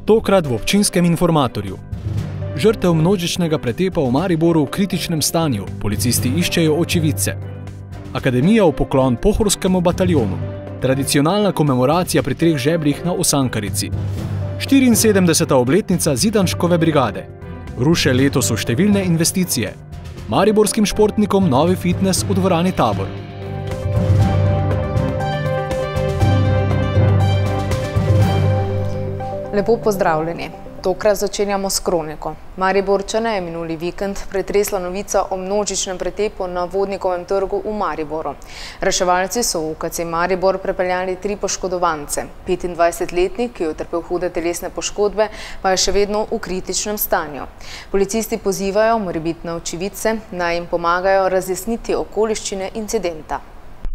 Tokrat v občinskem informatorju. Žrtev množičnega pretepa v Mariboru v kritičnem stanju, policisti iščejo očividce. Akademija v poklon pohorskemu bataljonu. Tradicionalna komemoracija pri 3 žebljih na Osankarici. 74. obletnica Zidanškove brigade. Ruše letos so številne investicije. Mariborskim športnikom novi fitnes v dvorani Tabor. Lepo pozdravljeni. Tokrat začenjamo s kroniko. Mariborčane je minuli vikend pretresla novica o množičnem pretepu na Vodnikovem trgu v Mariboru. Reševalci so v UKC Maribor prepeljali 3 poškodovance. 25-letnik, ki je utrpel hude telesne poškodbe, pa je še vedno v kritičnem stanju. Policisti pozivajo morebitne očividce, naj jim pomagajo razjasniti okoliščine incidenta.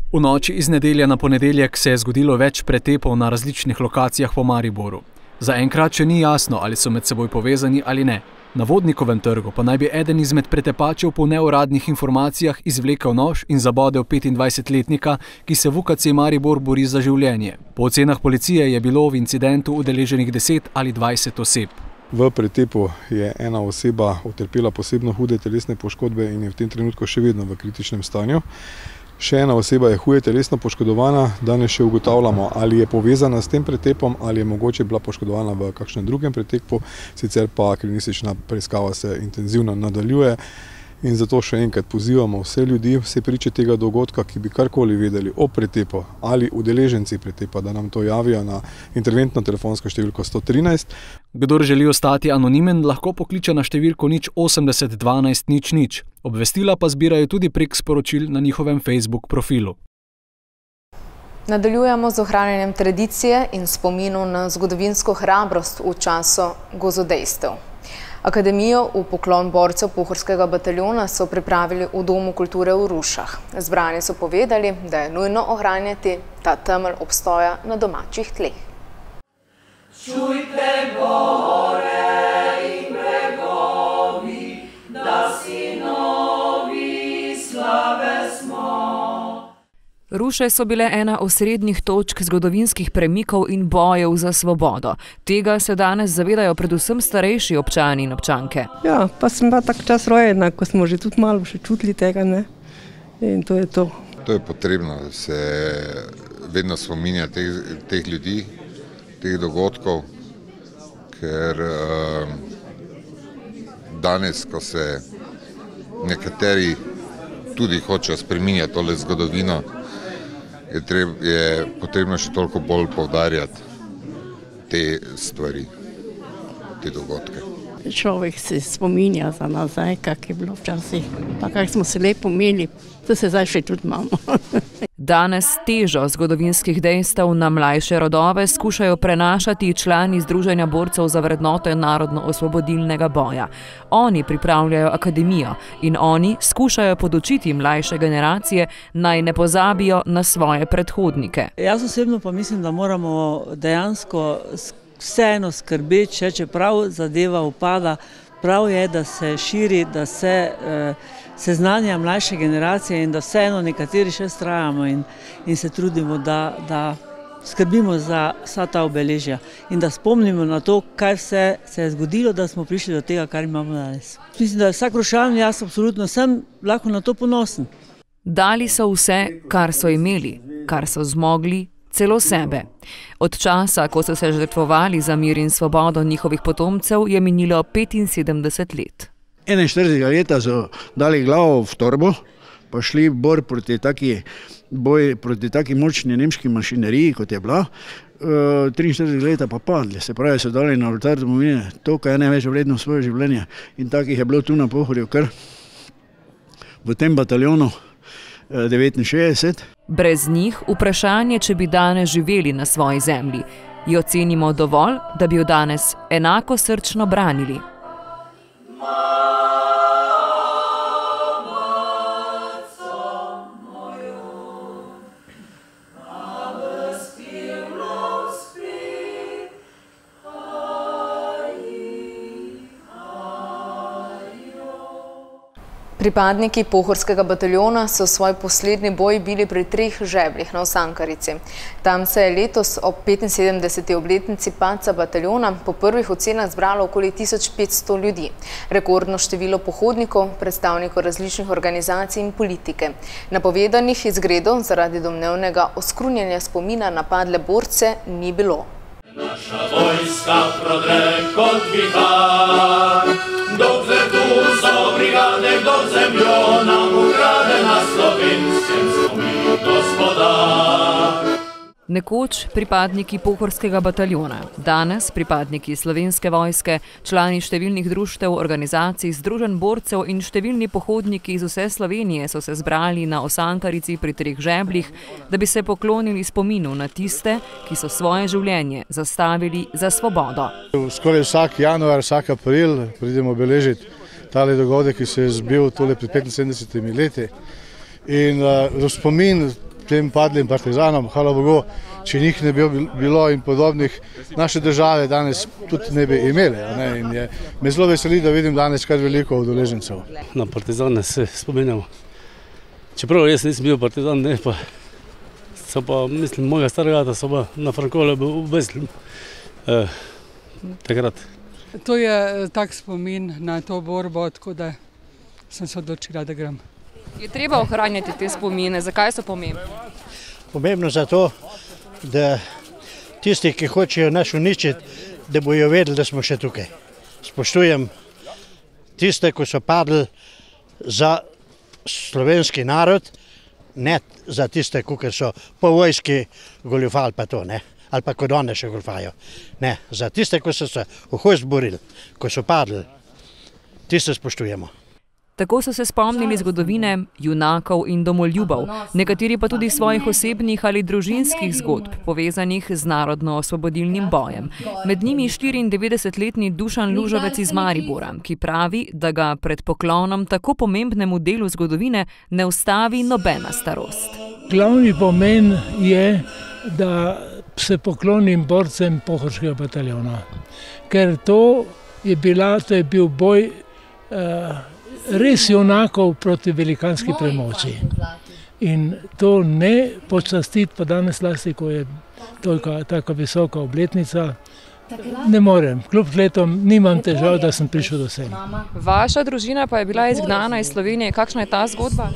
V noči iz nedelje na ponedeljek se je zgodilo več pretepov na različnih lokacijah po Mariboru. Zaenkrat še ni jasno, ali so med seboj povezani ali ne. Na Vodnikovem trgu pa naj bi eden izmed pretepačev po neuradnih informacijah izvlekel nož in zabodel 25-letnika, ki se v UKC Maribor bori za življenje. Po ocenah policije je bilo v incidentu udeleženih 10 ali 20 oseb. V pretepu je ena oseba utrpela posebno hude telesne poškodbe in je v tem trenutku še vedno v kritičnem stanju. Še ena oseba je huje telesno poškodovana, danes še ugotavljamo, ali je povezana s tem pretepom ali je mogoče bila poškodovana v kakšnem drugem pretepu, sicer pa kriminalistična preiskava se intenzivno nadaljuje. In zato še enkrat pozivamo vse ljudi, vse priče tega dogodka, ki bi karkoli vedeli o pretepu ali udeleženci pretepa, da nam to javijo na interventno telefonsko številko 113. Kdor želi ostati anonimen, lahko pokliče na številko 080 12 00. Obvestila pa zbirajo tudi prek sporočil na njihovem Facebook profilu. Nadaljujemo z ohranjanjem tradicije in spominu na zgodovinsko hrabrost v času grozodejstev. Akademijo v poklon borcev pohorskega bataljona so pripravili v Domu kulture v Rušah. Zbrani so povedali, da je nujno ohranjati ta temelj obstoja na domačih tleh. Čujte gore in bregovi, da sinovi slave smo. Ruše so bile ena osrednjih točk zgodovinskih premikov in bojev za svobodo. Tega se danes zavedajo predvsem starejši občani in občanke. Ja, pa sem pa tak čas rojena, ko smo že tudi malo še čutili tega, ne? In to je to. To je potrebno, da se vedno spominja teh ljudi, teh dogodkov, ker danes, ko se nekateri tudi hočejo spreminjati tole zgodovino, je potrebno še toliko bolj poudarjati te stvari, te dogodke. Človek se spominja za nazaj, kak je bilo včasih, pa kak smo se lepo imeli, to se zdaj še tudi imamo. Danes težo zgodovinskih dejstev na mlajše rodove skušajo prenašati člani Združenja borcev za vrednote narodno-osvobodilnega boja. Oni pripravljajo akademijo in oni skušajo podučiti mlajše generacije, naj ne pozabijo na svoje predhodnike. Jaz osebno pa mislim, da moramo dejansko vseeno skrbeti, čeprav zadeva upada, prav je, da se širi, da se seznanja mlajše generacije in da vseeno nekateri še vztrajamo in se trudimo, da skrbimo za vsa ta obeležja in da spomnimo na to, kaj vse se je zgodilo, da smo prišli do tega, kar imamo danes. Mislim, da je vsak Rušan, jaz absolutno sem lahko na to ponosen. Dali so vse, kar so imeli, kar so zmogli, celo sebe. Od časa, ko so se žrtvovali za mir in svobodo njihovih potomcev, je minilo 75 let. 41 leta so dali glavo v torbo, pa šli boj proti taki močni nemški mašineriji, kot je bila. 43 leta pa padli, se pravi, so dali na oltar domovine to, kar je največ vredno svoje življenje. In takih je bilo tu na Pohorju kar v tem bataljonu 69. Brez njih vprašanje, če bi danes živeli na svoji zemlji. Jo cenimo dovolj, da bi jo danes enako srčno branili. Pripadniki Pohorskega bataljona so svoj poslednji boj bili pri 3 žebljih na Osankarici. Tam se je letos ob 75. obletnici padca bataljona po prvih ocenah zbralo okoli 1500 ljudi. Rekordno število pohodnikov, predstavnikov različnih organizacij in politike. Napovedanih izgredov zaradi domnevnega oskrunjenja spomina na padle borce ni bilo. Naša vojska prodre kot vihar, dokler tu so brigade, kdo zemljo nam ukrade, na Slovenskem smo mi gospodar. Nekoč pripadniki Pohorskega bataljona, danes pripadniki Slovenske vojske, člani številnih društev, organizacij, združenj borcev in številni pohodniki iz vse Slovenije so se zbrali na Osankarici pri 3 žebljih, da bi se poklonili spominu na tiste, ki so svoje življenje zastavili za svobodo. Skoraj vsak januar, vsak april pridemo obeležiti tale dogodek, ki se je zbil tole pred 75 leti. In v spomin tem padlim partizanom, hvala Bogu, če njih ne bi bilo in podobnih, naše države danes tudi ne bi imeli. In me zelo veseli, da vidim danes kar veliko udeležencev. Na partizane se spominjamo. Čeprav jaz nisem bil partizan, ne, pa so pa, mislim, mojega starega ata so pa na Frankole bil obveslim takrat. To je tak spomin na to borbo, tako da sem se odločila, da grem. Je treba ohranjati te spomine, zakaj so pomembni? Pomembno zato, da tisti, ki hočejo nas uničiti, da bojo vedeli, da smo še tukaj. Spoštujem tiste, ki so padli za slovenski narod, ne za tiste, ki so po vojski goljufali pa to, ne? Ali pa kot one še goljufajo. Ne, za tiste, ki so se ohoj zborili, ki so padli, tiste spoštujemo. Tako so se spomnili zgodovine, junakov in domoljubov, nekateri pa tudi svojih osebnih ali družinskih zgodb, povezanih z narodno-osvobodilnim bojem. Med njimi 94-letni Dušan Lužavec iz Maribora, ki pravi, da ga pred poklonom tako pomembnemu delu zgodovine ne ustavi nobena starost. Glavni pomen je, da se poklonim borcem Pohorskega bataljona, ker to je bil boj res junakov proti velikanski premoči. In to ne počastiti, pa danes zlasti, ko je taka visoka obletnica, ne morem. Kljub letom nimam težav, da sem prišel do sem. Vaša družina pa je bila izgnana iz Slovenije. Kakšna je ta zgodba?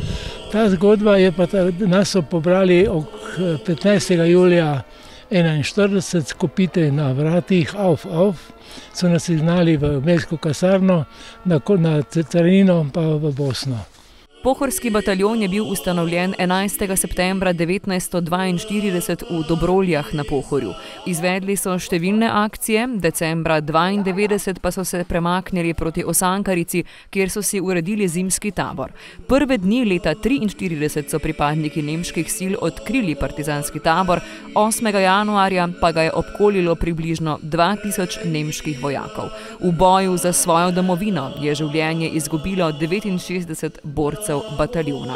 Ta zgodba je pa, nas so pobrali 15. julija 41, kopite na vratih, auf, so nas izgnali v mestsko kasarno, na carino pa v Bosno. Pohorski bataljon je bil ustanovljen 11. septembra 1942 v Dobroljah na Pohorju. Izvedli so številne akcije, decembra 1992 pa so se premaknili proti Osankarici, kjer so si uredili zimski tabor. Prve dni leta 1943 so pripadniki nemških sil odkrili partizanski tabor, 8. januarja pa ga je obkolilo približno 2000 nemških vojakov. V boju za svojo domovino je življenje izgubilo 69 borcev bataljona.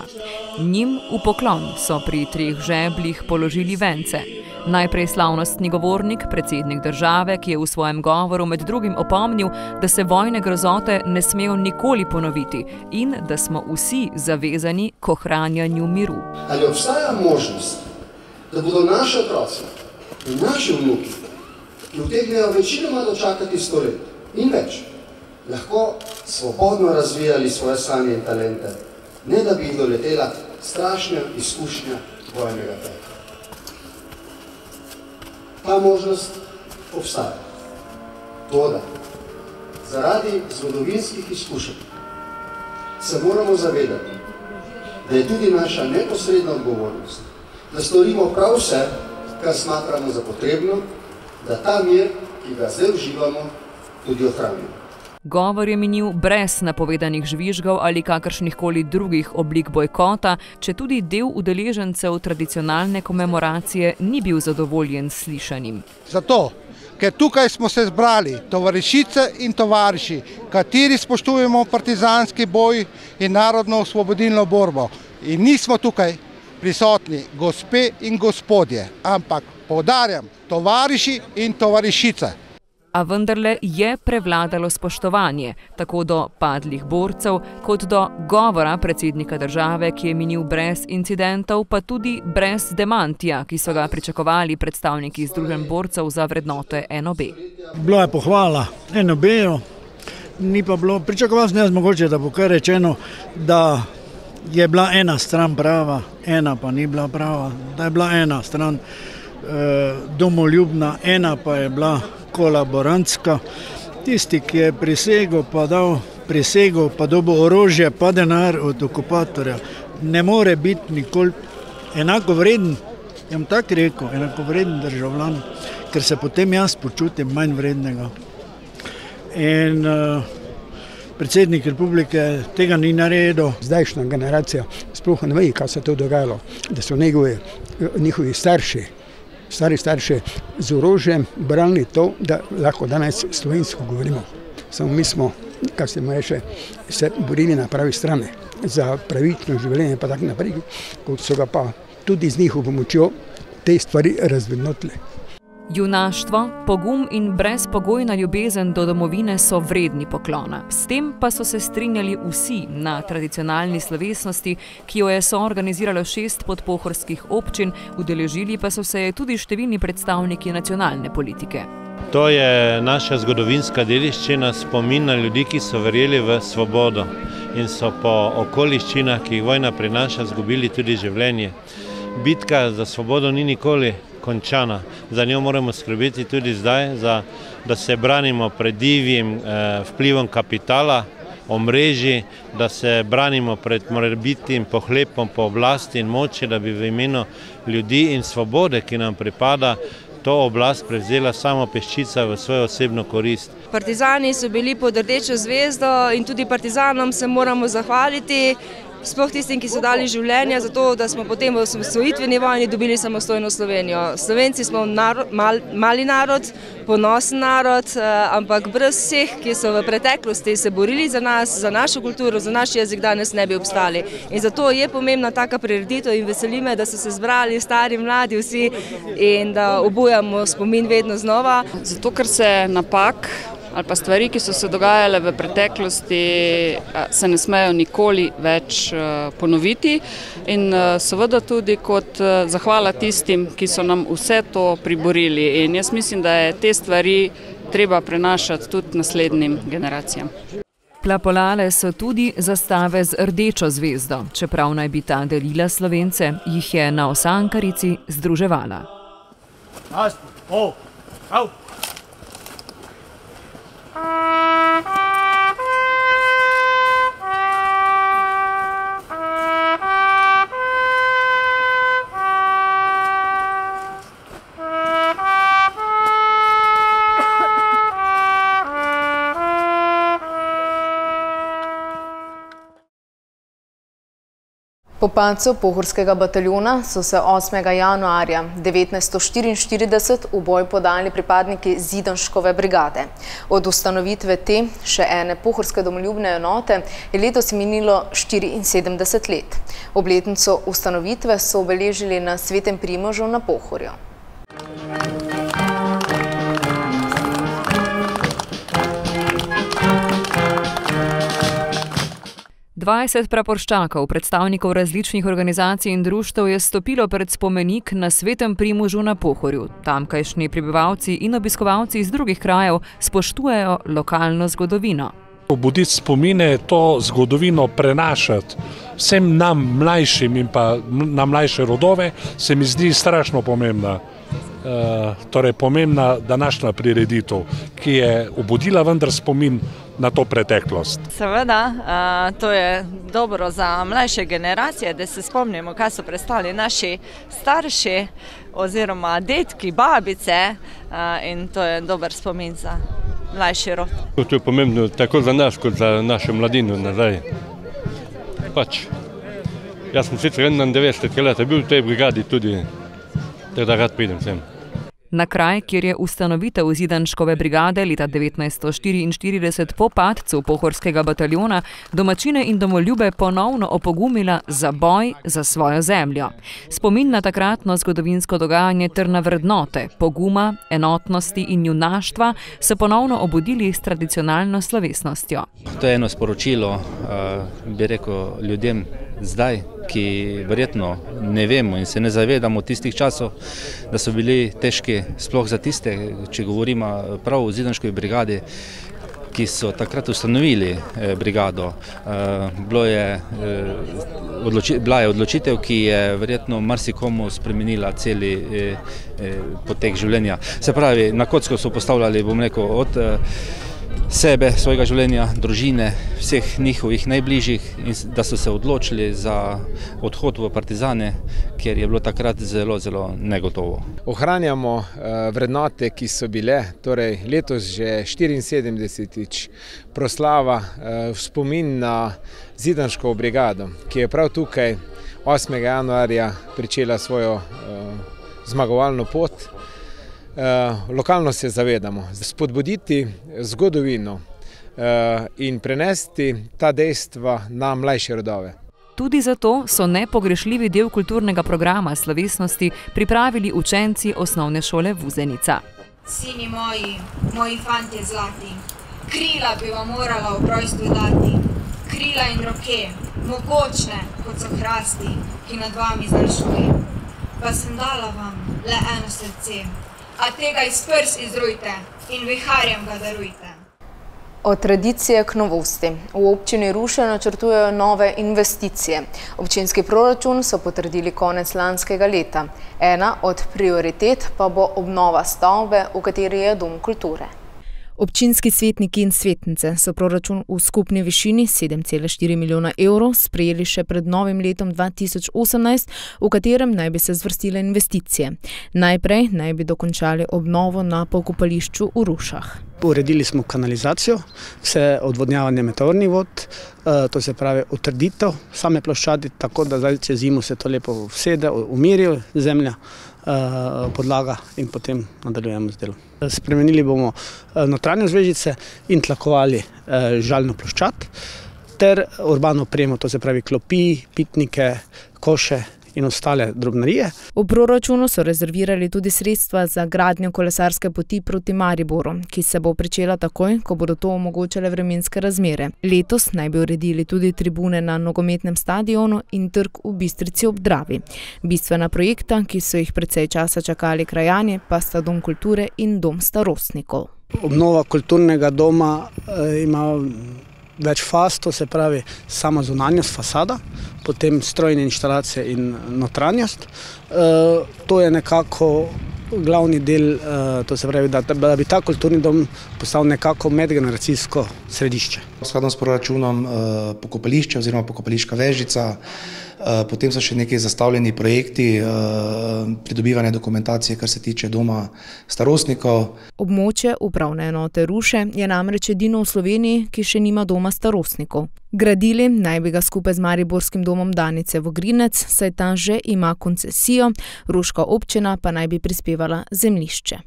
Njim v poklon so pri 3 žebljih položili vence. Najprej slavnostni govornik, predsednik države, ki je v svojem govoru med drugim opomnil, da se vojne grozote ne smejo nikoli ponoviti in da smo vsi zavezani k ohranjanju miru. Ali obstaja možnost, da bodo naši otroci in naši vnuki, ki utegnejo večinoma dočakati 100 let in več, lahko svobodno razvijali svoje sanje in talente, ne da bi jih doletela strašna izkušnja vojnega pekla. Ta možnost obstaja. Toda, zaradi zgodovinskih izkušenj se moramo zavedati, da je tudi naša neposredna odgovornost, da storimo prav vse, kar smatramo za potrebno, da ta mir, ki ga zdaj uživamo, tudi ohranimo. Govor je minil brez napovedanih žvižgov ali kakršnihkoli drugih oblik bojkota, če tudi del udeležencev tradicionalne komemoracije ni bil zadovoljen s slišanim. Zato, ker tukaj smo se zbrali tovarišice in tovariši, kateri spoštujemo partizanski boj in narodno-osvobodilno borbo. In nismo tukaj prisotni gospe in gospodje, ampak poudarjam, tovariši in tovarišice. A vendarle je prevladalo spoštovanje, tako do padlih borcev, kot do govora predsednika države, ki je minil brez incidentov, pa tudi brez demantija, ki so ga pričakovali predstavniki Združenj borcev za vrednote NOB. Bilo je pohvala NOB-ju, ni pa bilo, pričakoval sem jaz mogoče, da bo kar rečeno, da je bila ena stran prava, ena pa ni bila prava, da je bila ena stran domoljubna, ena pa je bila kolaborantska. Tisti, ki je prisegel pa dal prisego, pa dobil orožje, pa denar od okupatorja, ne more biti nikoli enako vreden, jam tako rekel, enako vreden državljan, ker se potem jaz počutim manj vrednega. In predsednik republike tega ni naredil. Zdajšnja generacija sploh ne ve, kaj se to dogajalo, da so njihovi starši, stari starši z orožjem branili to, da lahko danes slovensko govorimo. Samo mi smo, kaj se mu reče, se borili na pravi strani za pravično življenje, pa tako naprej, kot so ga pa tudi z njihovo pomočjo te stvari razvrednotili. Junaštvo, pogum in brezpogojna ljubezen do domovine so vredni poklona. S tem pa so se strinjali vsi na tradicionalni slovesnosti, ki jo je soorganiziralo 6 podpohorskih občin, udeležili pa so se tudi številni predstavniki nacionalne politike. To je naša zgodovinska dediščina, spomin na ljudi, ki so verjeli v svobodo in so po okoliščinah, ki jih vojna prinaša, izgubili tudi življenje. Bitka za svobodo ni nikoli končana. Za njo moramo skrbeti tudi zdaj, da se branimo pred divjim vplivom kapitala, omrežij, da se branimo pred morebitnim pohlepom po oblasti in moči, da bi v imenu ljudi in svobode, ki nam pripada, to oblast prevzela samo peščica v svojo osebno korist. Partizani so bili pod rdečo zvezdo in tudi partizanom se moramo zahvaliti, sploh tistim, ki so dali življenja za to, da smo potem v osvojitveni vojni dobili samostojno Slovenijo. Slovenci smo mali narod, ponosen narod, ampak brez vseh, ki so v preteklosti se borili za nas, za našo kulturo, za naš jezik, danes ne bi obstali. In zato je pomembna taka prireditev in veseli me, da so se zbrali stari, mladi vsi in da obujamo spomin vedno znova. Zato, ker se napak ali pa stvari, ki so se dogajale v preteklosti, se ne smejo nikoli več ponoviti in seveda tudi kot zahvala tistim, ki so nam vse to priborili. In jaz mislim, da je te stvari treba prenašati tudi naslednjim generacijam. Plapolale so tudi zastave z rdečo zvezdo, čeprav naj bi ta delila Slovence, jih je na Osankarici združevala. Po padcu pohorskega bataljona so se 8. januarja 1944 v boj podali pripadniki Zidanškove brigade. Od ustanovitve te, še ene pohorske domoljubne enote, je letos minilo 74 let. Obletnico ustanovitve so obeležili na Svetem Primožu na Pohorju. Dvajset praporščakov, predstavnikov različnih organizacij in društev je stopilo pred spomenik na Svetem Primožu na Pohorju. Tamkajšnji prebivalci in obiskovalci iz drugih krajev spoštujejo lokalno zgodovino. Obuditi spomine, to zgodovino prenašati vsem nam mlajšim in pa na mlajše rodove, se mi zdi strašno pomembna. Torej pomembna današnja prireditev, ki je obudila vendar spomin na to preteklost. Seveda, to je dobro za mlajše generacije, da se spomnimo, kaj so prestali naši starši oziroma detki, babice, in to je dober spomin za mlajši rod. To je pomembno tako za nas, kot za našo mladino nazaj. Jaz sem sicer 91 let bil v tej brigadi tudi, da rad pridem sem. Na kraj, kjer je ustanovitev Zidanškove brigade leta 1944 po padcu Pohorskega bataljona domačine in domoljube ponovno opogumila za boj za svojo zemljo. Spomin na takratno zgodovinsko dogajanje ter na vrednote poguma, enotnosti in junaštva so ponovno obudili s tradicionalno slovesnostjo. To je eno sporočilo, bi rekel, ljudem zdaj, ki verjetno ne vemo in se ne zavedamo tistih časov, da so bili težki sploh za tiste, če govorimo prav o Zidanškovi brigadi, ki so takrat ustanovili brigado. Bila je odločitev, ki je verjetno marsikomu spremenila celi potek življenja. Se pravi, na kocko so postavljali, bom rekel, od sebe, svojega življenja, družine, vseh njihovih najbližjih in da so se odločili za odhod v partizane, ker je bilo takrat zelo, zelo negotovo. Ohranjamo vrednote, ki so bile, torej letos že 74. proslava v spomin na Zidanškovo brigado, ki je prav tukaj 8. januarja pričela svojo zmagovalno pot. Lokalno se zavedamo, spodbuditi zgodovino in prenesti ta dejstva na mlajše rodove. Tudi zato so nepogrešljivi del kulturnega programa slovesnosti pripravili učenci osnovne šole Vuzenica. Sini moji, moji fantje zlati, krila bi vam morala ob rojstvu dati, krila in roke, mogočne kot so hrasti, ki nad vami zršuje. Pa sem dala vam le eno srce, a tega iz prs izrujte in viharjem ga darujte. Od tradicije k novosti. V občini Ruše načrtujejo nove investicije. Občinski proračun so potrdili konec lanskega leta. Ena od prioritet pa bo obnova stavbe, v kateri je Dom kulture. Občinski svetniki in svetnice so proračun v skupni višini 7,4 milijona evrov sprejeli še pred novim letom 2018, v katerem naj bi se zvrstile investicije. Najprej naj bi dokončali obnovo na pokopališču v Rušah. Uredili smo kanalizacijo, vse odvodnjavanje meteornih vod, to se pravi utrditev same ploščadi, tako da zdaj čez zimo se to lepo vsede, umiri zemlja, podlaga in potem nadaljujemo z delom. Spremenili bomo notranje zvežice in tlakovali žalno ploščad ter urbano opremo, to se pravi klopi, pitnike, koše in ostale drobnarije. V proračunu so rezervirali tudi sredstva za gradnjo kolesarske poti proti Mariboru, ki se bo pričela takoj, ko bodo to omogočale vremenske razmere. Letos naj bi uredili tudi tribune na nogometnem stadionu in trg v Bistrici ob Dravi. Bistvena projekta, ki so jih precej časa čakali krajani, pa sta Dom kulture in Dom starostnikov. Obnova kulturnega doma ima več faz, to se pravi sama zunanjost, fasada, potem strojne inštalacije in notranjost. To je nekako glavni del, to se pravi, da bi ta kulturni dom postal nekako medgeneracijsko središče. Skladno s proračunom pokopališče oziroma pokopališka vežica, potem so še neki zastavljeni projekti pridobivanja dokumentacije, kar se tiče doma starostnikov. Območje upravne enote Ruše je namreč edino v Sloveniji, ki še nima doma starostnikov. Gradili naj bi ga skupaj z mariborskim domom Danice Vogrinec, saj ta že ima koncesijo, ruška občina pa naj bi prispevala zemljišče.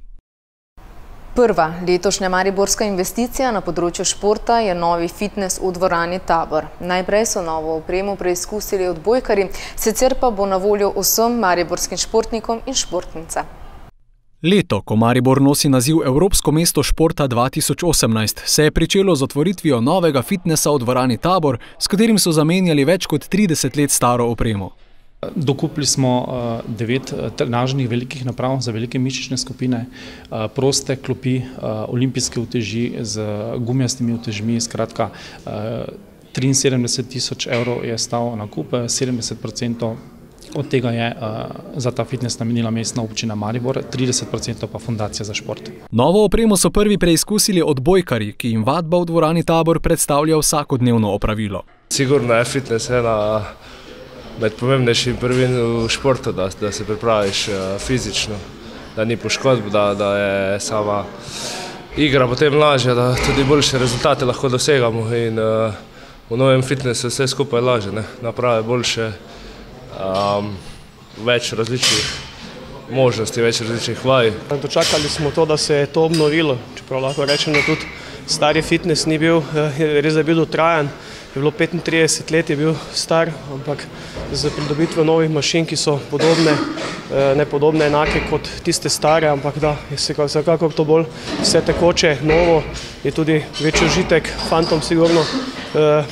Prva letošnja mariborska investicija na področju športa je novi fitnes v dvorani Tabor. Najprej so novo opremo preizkusili odbojkarji, sicer pa bo na voljo vsem mariborskim športnikom in športnicam. Leto, ko Maribor nosi naziv Evropsko mesto športa 2018, se je pričelo z otvoritvijo novega fitnesa v dvorani Tabor, s katerim so zamenjali več kot 30 let staro opremo. Dokupili smo 9 trenažnih velikih naprav za velike mišične skupine, proste klopi, olimpijske uteži z gumijastimi utežmi, skratka 73.000 evrov je stal nakup, 70% od tega je za ta fitnes namenila mestna občina Maribor, 30% pa fundacija za šport. Novo opremo so prvi preizkusili odbojkarji, ki jim vadba v dvorani Tabor predstavlja vsakodnevno opravilo. Sigurno je fitnes ena med pomembnejšim prvim v športu, da se pripraviš fizično, da ni poškodb, da je sama igra potem lažja, da tudi boljše rezultate lahko dosegamo in v novem fitnesu vse skupaj lažje, naprave boljše, več različnih možnosti, več različnih vaj. Dočakali smo to, da se je to obnovilo, čeprav lahko rečem, da tudi stari fitness ni bil, res je bil dotrajan, je bilo 35 let, je bil star, ampak z pridobitvijo novih mašin, ki so podobne, ne podobne, enake kot tiste stare, ampak da je vsekakor to bolj vse tekoče, novo, je tudi večji užitek fantom sigurno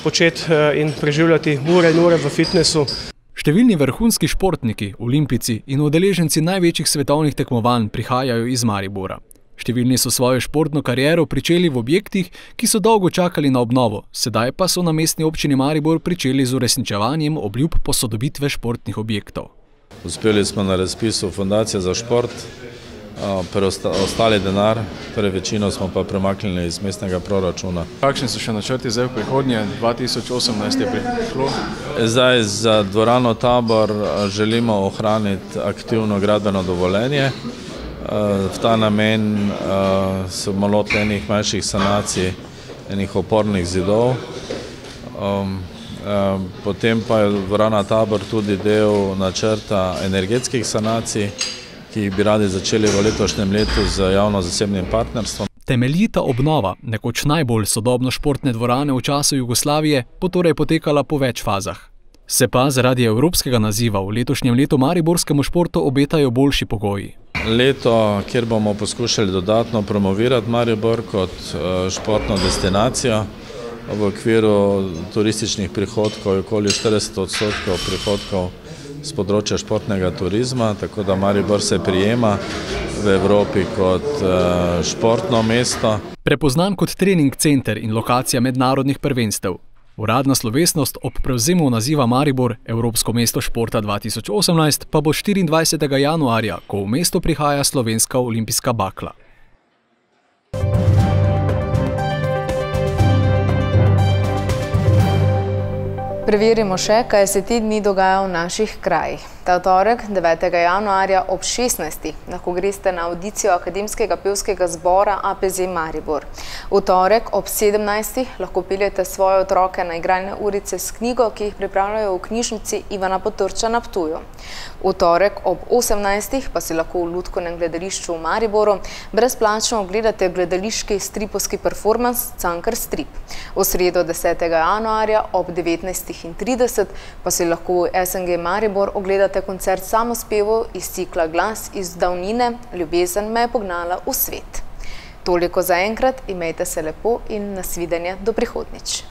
početi in preživljati ure in ure v fitnessu. Številni vrhunski športniki, olimpijci in udeleženci največjih svetovnih tekmovanj prihajajo iz Maribora. Številni so svojo športno kariero pričeli v objektih, ki so dolgo čakali na obnovo, sedaj pa so na mestni občini Maribor pričeli z uresničevanjem obljub posodobitve športnih objektov. Uspeli smo na razpisu Fundacije za šport, preostali denar, torej večino smo pa premaknili iz mestnega proračuna. Kakšni so še načrti zdaj v prihodnje? 2018 je prišlo. Zdaj za dvorano Tabor želimo ohraniti aktivno gradbeno dovoljenje. V ta namen smo lotili enih manjših sanacij, enih opornih zidov. Potem pa je dvorana Tabor tudi del načrta energetskih sanacij, ki jih bi radi začeli v letošnjem letu z javno-zasebnim partnerstvom. Temeljita obnova, nekoč najbolj sodobno športne dvorane v času Jugoslavije, bo torej potekala po več fazah. Se pa zaradi evropskega naziva v letošnjem letu mariborskemu športu obetajo boljši pogoji. Leto, kjer bomo poskušali dodatno promovirati Maribor kot športno destinacijo, v okviru turističnih prihodkov je okoli 40% prihodkov z področja športnega turizma, tako da Maribor se prijema v Evropi kot športno mesto. Prepoznan kot trening center in lokacija mednarodnih prvenstev. Uradna slovesnost ob prevzemu naziva Maribor Evropsko mesto športa 2018 pa bo 24. januarja, ko v mesto prihaja slovenska olimpijska bakla. Preverimo še, kaj se te dni dogaja v naših krajih. Ta torek, 9. januarja ob 16. lahko greste na audicijo Akademskega pevskega zbora APZ Maribor. V torek ob 17. lahko peljete svoje otroke na igralne urice s knjigo, ki jih pripravljajo v knjižnici Ivana Potrča na Ptuju. V torek ob 18. pa si lahko v Lutkovnem gledališču v Mariboru brezplačno ogledate gledališki stripovski performans Cankar strip. V sredo 10. januarja ob 19:30 pa si lahko v SNG Maribor ogledate koncert samospevov iz cikla Glas iz davnine Ljubezen me je pognala v svet. Toliko za enkrat, imejte se lepo in nasvidenje do prihodnjič.